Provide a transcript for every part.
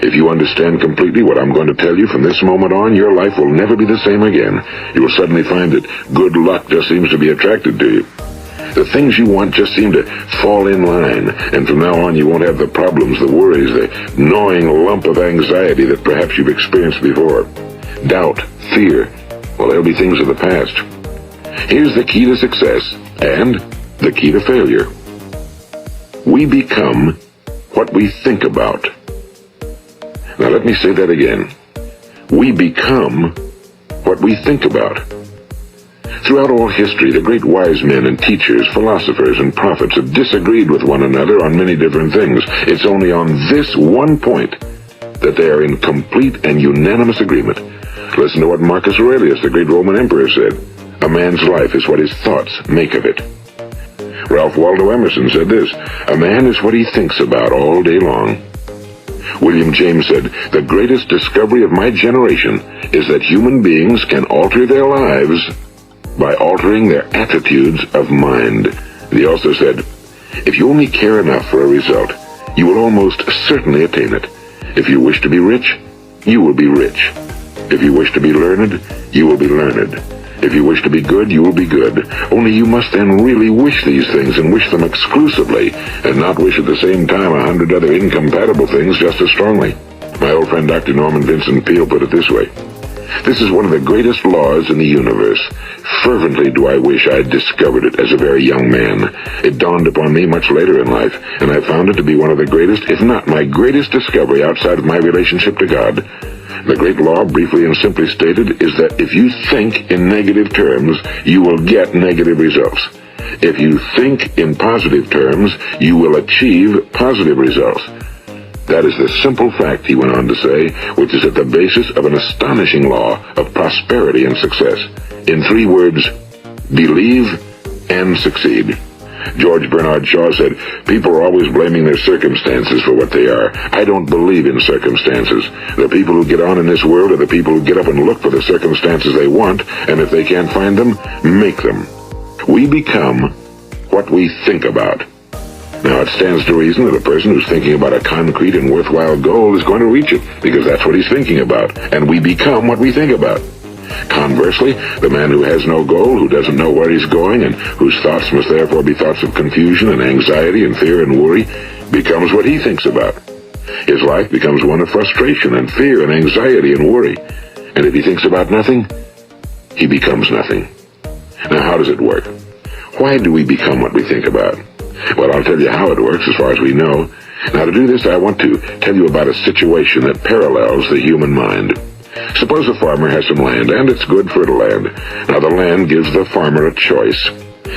If you understand completely what I'm going to tell you from this moment on, your life will never be the same again. You will suddenly find that good luck just seems to be attracted to you. The things you want just seem to fall in line, and from now on you won't have the problems, the worries, the gnawing lump of anxiety that perhaps you've experienced before. Doubt, fear, well, they'll be things of the past. Here's the key to success, and the key to failure. We become what we think about. Now let me say that again. We become what we think about. Throughout all history, the great wise men and teachers, philosophers and prophets have disagreed with one another on many different things. It's only on this one point that they are in complete and unanimous agreement. Listen to what Marcus Aurelius, the great Roman emperor, said. A man's life is what his thoughts make of it. Ralph Waldo Emerson said this, a man is what he thinks about all day long. William James said, the greatest discovery of my generation is that human beings can alter their lives by altering their attitudes of mind. And he also said, if you only care enough for a result, you will almost certainly attain it. If you wish to be rich, you will be rich. If you wish to be learned, you will be learned. If you wish to be good, you will be good. Only you must then really wish these things and wish them exclusively, and not wish at the same time 100 other incompatible things just as strongly. My old friend Dr. Norman Vincent Peale put it this way. This is one of the greatest laws in the universe. Fervently do I wish I had discovered it as a very young man. It dawned upon me much later in life, and I found it to be one of the greatest, if not my greatest discovery outside of my relationship to God. The great law, briefly and simply stated, is that if you think in negative terms, you will get negative results. If you think in positive terms, you will achieve positive results. That is the simple fact, he went on to say, which is at the basis of an astonishing law of prosperity and success. In 3 words, believe and succeed. George Bernard Shaw said, people are always blaming their circumstances for what they are. I don't believe in circumstances. The people who get on in this world are the people who get up and look for the circumstances they want, and if they can't find them, make them. We become what we think about. Now, it stands to reason that a person who's thinking about a concrete and worthwhile goal is going to reach it, because that's what he's thinking about, and we become what we think about. Conversely, the man who has no goal, who doesn't know where he's going, and whose thoughts must therefore be thoughts of confusion and anxiety and fear and worry, becomes what he thinks about. His life becomes one of frustration and fear and anxiety and worry. And if he thinks about nothing, he becomes nothing. Now, how does it work? Why do we become what we think about? Well, I'll tell you how it works as far as we know. Now, to do this, I want to tell you about a situation that parallels the human mind. Suppose a farmer has some land, and it's good fertile land. Now, the land gives the farmer a choice.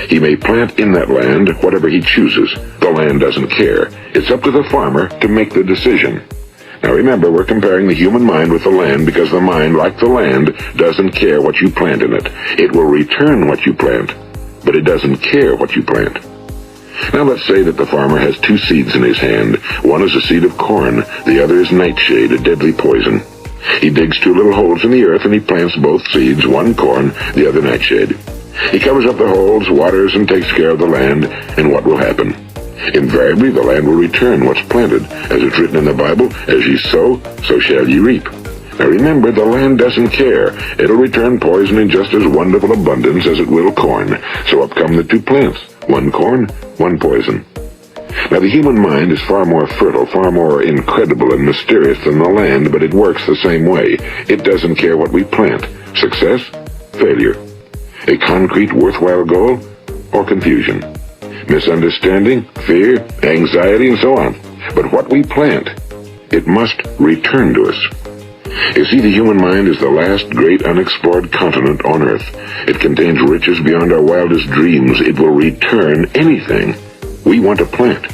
He may plant in that land whatever he chooses. The land doesn't care. It's up to the farmer to make the decision. Now, remember, we're comparing the human mind with the land because the mind, like the land, doesn't care what you plant in it. It will return what you plant, but it doesn't care what you plant. Now, let's say that the farmer has 2 seeds in his hand. One is a seed of corn. The other is nightshade, a deadly poison. He digs 2 little holes in the earth and he plants both seeds, one corn, the other nightshade. He covers up the holes, waters, and takes care of the land, and what will happen? Invariably, the land will return what's planted. As it's written in the Bible, as ye sow, so shall ye reap. Now remember, the land doesn't care. It'll return poison in just as wonderful abundance as it will corn. So up come the 2 plants, one corn, one poison. Now, the human mind is far more fertile, far more incredible and mysterious than the land, but it works the same way. It doesn't care what we plant. Success, failure. A concrete, worthwhile goal, or confusion. Misunderstanding, fear, anxiety, and so on. But what we plant, it must return to us. You see, the human mind is the last great unexplored continent on Earth. It contains riches beyond our wildest dreams. It will return anything we want to plant.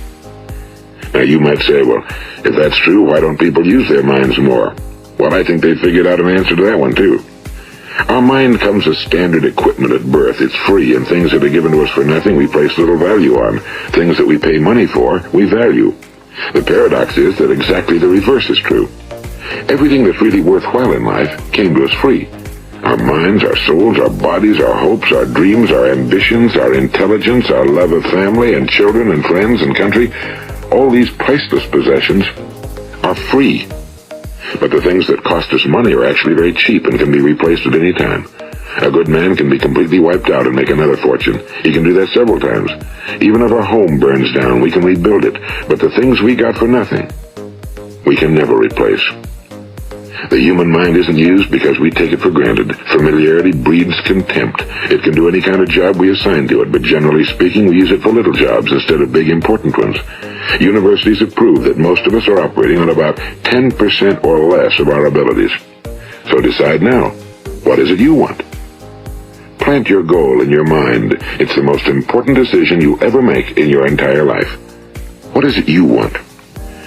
Now, you might say, well, if that's true, why don't people use their minds more? Well, I think they figured out an answer to that one, too. Our mind comes as standard equipment at birth. It's free, and things that are given to us for nothing we place little value on. Things that we pay money for, we value. The paradox is that exactly the reverse is true. Everything that's really worthwhile in life came to us free. Our minds, our souls, our bodies, our hopes, our dreams, our ambitions, our intelligence, our love of family and children and friends and country, all these priceless possessions are free. But the things that cost us money are actually very cheap and can be replaced at any time. A good man can be completely wiped out and make another fortune. He can do that several times. Even if our home burns down, we can rebuild it. But the things we got for nothing, we can never replace. The human mind isn't used because we take it for granted. Familiarity breeds contempt. It can do any kind of job we assign to it, but generally speaking, we use it for little jobs instead of big, important ones. Universities have proved that most of us are operating on about 10% or less of our abilities. So decide now, what is it you want? Plant your goal in your mind. It's the most important decision you'll ever make in your entire life. What is it you want?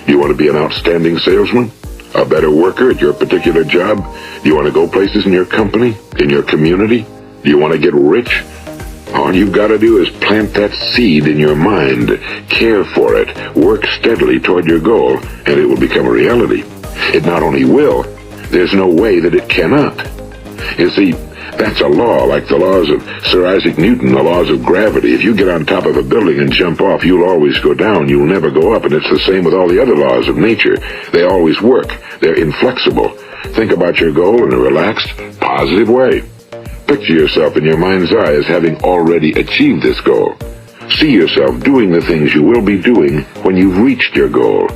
Do you want to be an outstanding salesman? A better worker at your particular job? Do you want to go places in your company? In your community? Do you want to get rich? All you've got to do is plant that seed in your mind, care for it, work steadily toward your goal, and it will become a reality. It not only will, there's no way that it cannot. You see, that's a law, like the laws of Sir Isaac Newton, the laws of gravity. If you get on top of a building and jump off, you'll always go down. You'll never go up. And it's the same with all the other laws of nature. They always work. They're inflexible. Think about your goal in a relaxed, positive way. Picture yourself in your mind's eye as having already achieved this goal. See yourself doing the things you will be doing when you've reached your goal.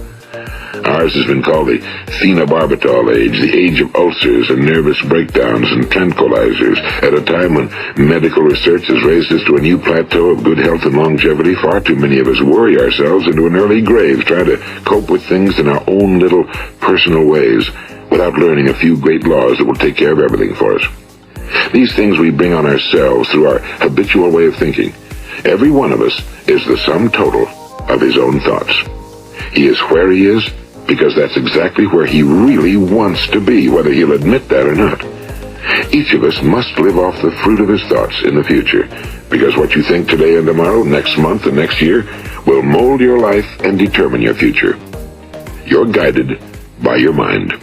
Ours has been called the phenobarbital age, the age of ulcers and nervous breakdowns and tranquilizers. At a time when medical research has raised us to a new plateau of good health and longevity, far too many of us worry ourselves into an early grave trying to cope with things in our own little personal ways without learning a few great laws that will take care of everything for us. These things we bring on ourselves through our habitual way of thinking. Every one of us is the sum total of his own thoughts. He is where he is because that's exactly where he really wants to be, whether he'll admit that or not. Each of us must live off the fruit of his thoughts in the future, because what you think today and tomorrow, next month and next year, will mold your life and determine your future. You're guided by your mind.